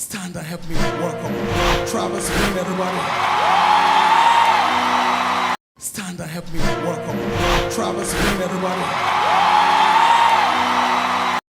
Stand and help me welcome Travis Green, everybody. Stand and help me welcome Travis Green, everybody.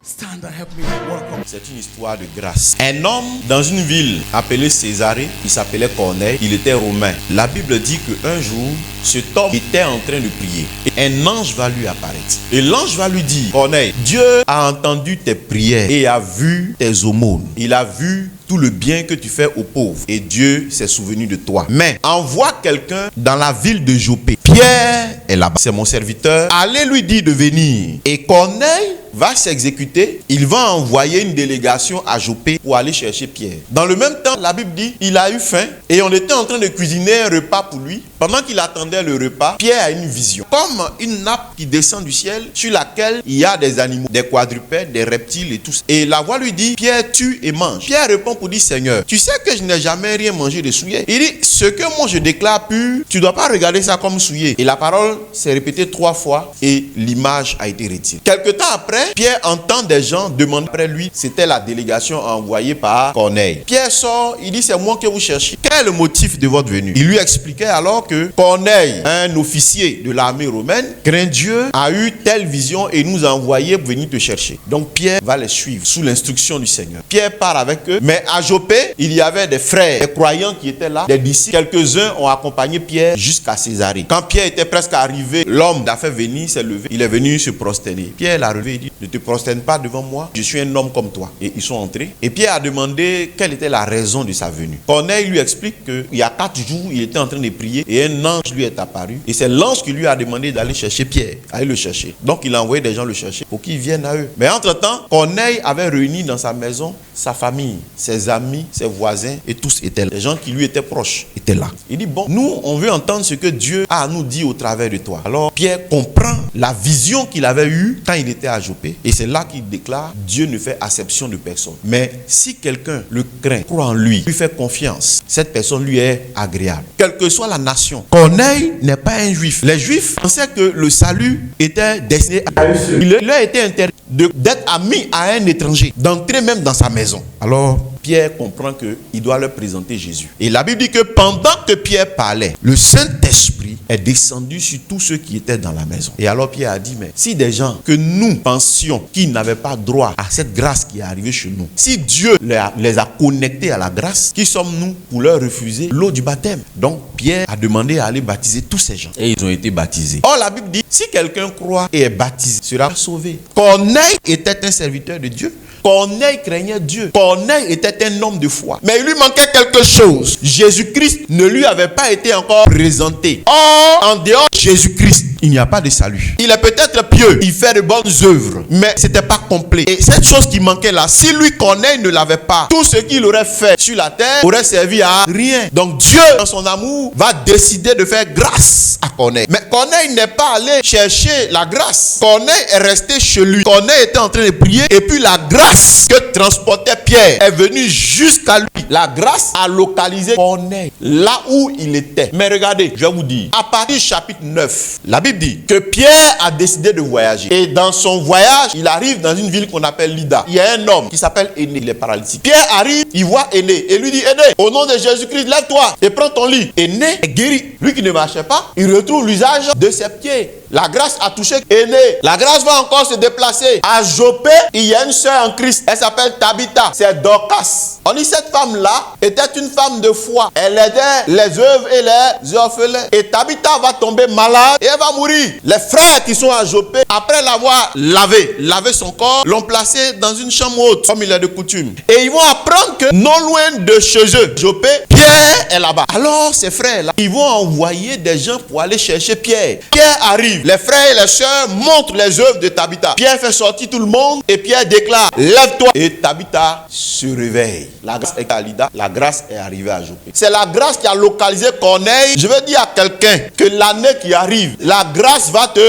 Stand and help me welcome. C'est une histoire de grâce. Un homme dans une ville appelée Césarée, il s'appelait Corneille, il était romain. La Bible dit qu'un jour, cet homme était en train de prier. Et un ange va lui apparaître. Et l'ange va lui dire, Corneille, Dieu a entendu tes prières et a vu tes aumônes. Il a vu tout le bien que tu fais aux pauvres. Et Dieu s'est souvenu de toi. Mais envoie quelqu'un dans la ville de Jopé. Pierre est là-bas. C'est mon serviteur. Allez lui dire de venir. Et Corneille va s'exécuter. Il va envoyer une délégation à Jopé pour aller chercher Pierre. Dans le même temps, la Bible dit, il a eu faim et on était en train de cuisiner un repas pour lui. Pendant qu'il attendait le repas, Pierre a une vision. Comme une nappe qui descend du ciel sur laquelle il y a des animaux, des quadrupèdes, des reptiles et tout ça. Et la voix lui dit, Pierre, tue et mange. Pierre répond pour dire, Seigneur, tu sais que je n'ai jamais rien mangé de souillé. Il dit, ce que moi je déclare pur, tu ne dois pas regarder ça comme souillé. Et la parole s'est répétée 3 fois et l'image a été retirée. Quelque temps après, Pierre entend des gens demander après lui. C'était la délégation envoyée par Corneille. Pierre sort, il dit, c'est moi que vous cherchez. Quel est le motif de votre venue? Il lui expliquait alors que Corneille, un officier de l'armée romaine, craint Dieu, a eu telle vision et nous a envoyé pour venir te chercher. Donc Pierre va les suivre sous l'instruction du Seigneur. Pierre part avec eux, mais à Jopé, il y avait des frères, des croyants qui étaient là, des disciples. Quelques-uns ont accompagné Pierre jusqu'à Césarée. Quand Pierre était presque arrivé, l'homme l'a fait venir, s'est levé. Il est venu se prosterner. Pierre l'a relevé, il dit, ne te prosterne pas devant moi, je suis un homme comme toi. Et ils sont entrés. Et Pierre a demandé quelle était la raison de sa venue. Corneille lui explique qu'il y a 4 jours, il était en train de prier et un ange lui est apparu. Et c'est l'ange qui lui a demandé d'aller chercher Pierre, aller le chercher. Donc il a envoyé des gens le chercher pour qu'ils viennent à eux. Mais entre-temps, Corneille avait réuni dans sa maison sa famille, ses amis, ses voisins et tous étaient là. Les gens qui lui étaient proches étaient là. Il dit, bon, nous, on veut entendre ce que Dieu a à nous dire au travers de toi. Alors Pierre comprend la vision qu'il avait eue quand il était à Jopé. Et c'est là qu'il déclare, Dieu ne fait acception de personne. Mais si quelqu'un le craint, croit en lui fait confiance, cette personne lui est agréable. Quelle que soit la nation. Corneille n'est pas un juif. Les juifs pensaient que le salut était destiné à eux seuls. Il leur était interdit d'être ami à un étranger, d'entrer même dans sa maison. Alors Pierre comprend qu'il doit leur présenter Jésus. Et la Bible dit que pendant que Pierre parlait, le Saint-Esprit est descendu sur tous ceux qui étaient dans la maison. Et alors Pierre a dit, mais si des gens que nous pensions qu'ils n'avaient pas droit à cette grâce qui est arrivée chez nous, si Dieu les a connectés à la grâce, qui sommes-nous pour leur refuser l'eau du baptême? Donc Pierre a demandé à aller baptiser tous ces gens. Et ils ont été baptisés. Or la Bible dit, si quelqu'un croit et est baptisé, sera sauvé. Corneille était un serviteur de Dieu. Corneille craignait Dieu. Corneille était un homme de foi. Mais il lui manquait quelque chose. Jésus-Christ ne lui avait pas été encore présenté. Or, en dehors de Jésus-Christ, il n'y a pas de salut. Il est peut-être pieux, il fait de bonnes œuvres, mais ce n'était pas complet. Et cette chose qui manquait là, si lui, Corneille, ne l'avait pas, tout ce qu'il aurait fait sur la terre aurait servi à rien. Donc Dieu, dans son amour, va décider de faire grâce à Corneille. Mais Corneille n'est pas allé chercher la grâce. Corneille est resté chez lui. Corneille était en train de prier et puis la grâce que transportait Pierre est venue jusqu'à lui. La grâce a localisé Corneille là où il était. Mais regardez, je vais vous dire, à partir du chapitre 9, la Bible dit que Pierre a décidé de voyager. Et dans son voyage, il arrive dans une ville qu'on appelle Lydda. Il y a un homme qui s'appelle Énée, il est paralytique. Pierre arrive, il voit Énée et lui dit, Énée, au nom de Jésus-Christ, lève-toi et prends ton lit. Énée est guéri. Lui qui ne marchait pas, il retrouve l'usage de ses pieds. La grâce a touché Énée. La grâce va encore se déplacer. À Jopé, il y a une sœur en Christ. Elle s'appelle Tabitha. C'est Dorcas. On dit cette femme-là était une femme de foi. Elle aidait les veuves et les orphelins. Et Tabitha va tomber malade et elle va mourir. Les frères qui sont à Jopé, après l'avoir lavé son corps, l'ont placé dans une chambre haute, comme il est de coutume. Et ils vont apprendre que non loin de chez eux, Jopé, Pierre est là-bas. Alors ces frères-là, ils vont envoyer des gens pour aller chercher Pierre. Pierre arrive. Les frères et les sœurs montrent les œuvres de Tabitha. Pierre fait sortir tout le monde et Pierre déclare, lève-toi. Et Tabitha se réveille. La grâce est à Lydda, la grâce est arrivée à Jopé. C'est la grâce qui a localisé Corneille. Je veux dire à quelqu'un que l'année qui arrive, la grâce va te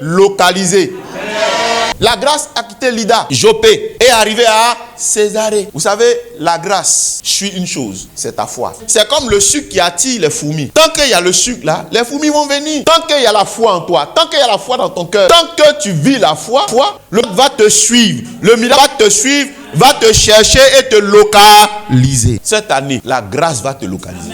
localiser. Amen. La grâce a quitté Lydda, Jopé, et est arrivé à Césarée. Vous savez, la grâce suit une chose, c'est ta foi. C'est comme le sucre qui attire les fourmis. Tant qu'il y a le sucre là, les fourmis vont venir. Tant qu'il y a la foi en toi, tant qu'il y a la foi dans ton cœur, tant que tu vis la foi, le miracle va te suivre. Le miracle va te suivre, va te chercher et te localiser. Cette année, la grâce va te localiser.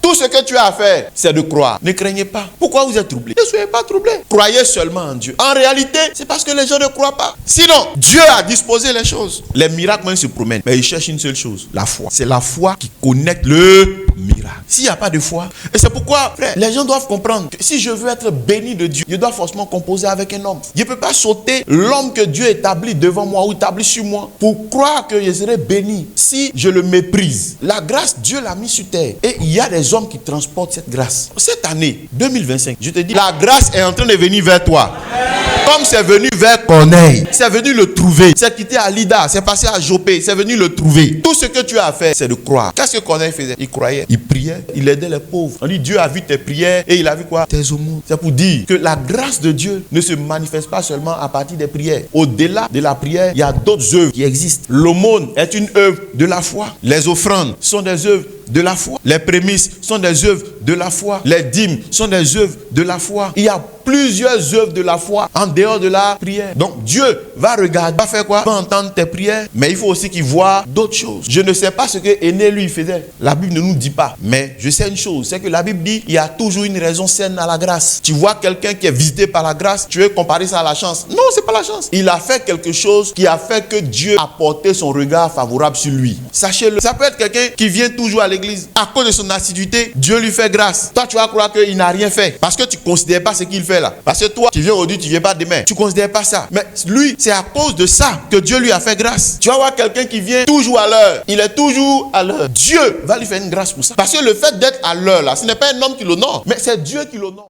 Tout ce que tu as à faire, c'est de croire. Ne craignez pas. Pourquoi vous êtes troublés? Ne soyez pas troublés. Croyez seulement en Dieu. En réalité, c'est parce que les gens ne croient pas. Sinon, Dieu a disposé les choses. Les miracles même se promènent. Mais ils cherchent une seule chose, la foi. C'est la foi qui connecte le miracle. S'il n'y a pas de foi, et c'est pourquoi, frère, les gens doivent comprendre que si je veux être béni de Dieu, je dois forcément composer avec un homme. Je ne peux pas sauter l'homme que Dieu établit devant moi ou établit sur moi pour croire que je serai béni si je le méprise. La grâce, Dieu l'a mis sur terre. Et il y a des hommes qui transportent cette grâce. Cette année, 2025, je te dis, la grâce est en train de venir vers toi. Comme c'est venu vers Corneille, c'est venu le trouver. C'est quitté à Lydda, c'est passé à Jopé, c'est venu le trouver. Tout ce que tu as à faire, c'est de croire. Qu'est-ce que Corneille faisait? Il croyait, il priait, il aidait les pauvres. On dit Dieu a vu tes prières et il a vu quoi? Tes aumônes. C'est pour dire que la grâce de Dieu ne se manifeste pas seulement à partir des prières. Au-delà de la prière, il y a d'autres œuvres qui existent. L'aumône est une œuvre de la foi. Les offrandes sont des œuvres de la foi. Les prémices sont des œuvres de la foi. Les dîmes sont des œuvres de la foi. Il y a plusieurs œuvres de la foi en dehors de la prière. Donc Dieu va regarder, va faire quoi? Va entendre tes prières, mais il faut aussi qu'il voit d'autres choses. Je ne sais pas ce que Aîné lui faisait. La Bible ne nous dit pas. Mais je sais une chose, c'est que la Bible dit il y a toujours une raison saine à la grâce. Tu vois quelqu'un qui est visité par la grâce, tu veux comparer ça à la chance. Non, c'est pas la chance. Il a fait quelque chose qui a fait que Dieu a porté son regard favorable sur lui. Sachez-le. Ça peut être quelqu'un qui vient toujours à l'église. À cause de son assiduité, Dieu lui fait grâce. Toi, tu vas croire qu'il n'a rien fait. Parce que tu ne considères pas ce qu'il fait là. Parce que toi, tu viens aujourd'hui, tu ne viens pas demain. Tu ne considères pas ça. Mais lui, c'est à cause de ça que Dieu lui a fait grâce. Tu vas voir quelqu'un qui vient toujours à l'heure. Il est toujours à l'heure. Dieu va lui faire une grâce pour ça. Parce que le fait d'être à l'heure là, ce n'est pas un homme qui l'honore, mais c'est Dieu qui l'honore.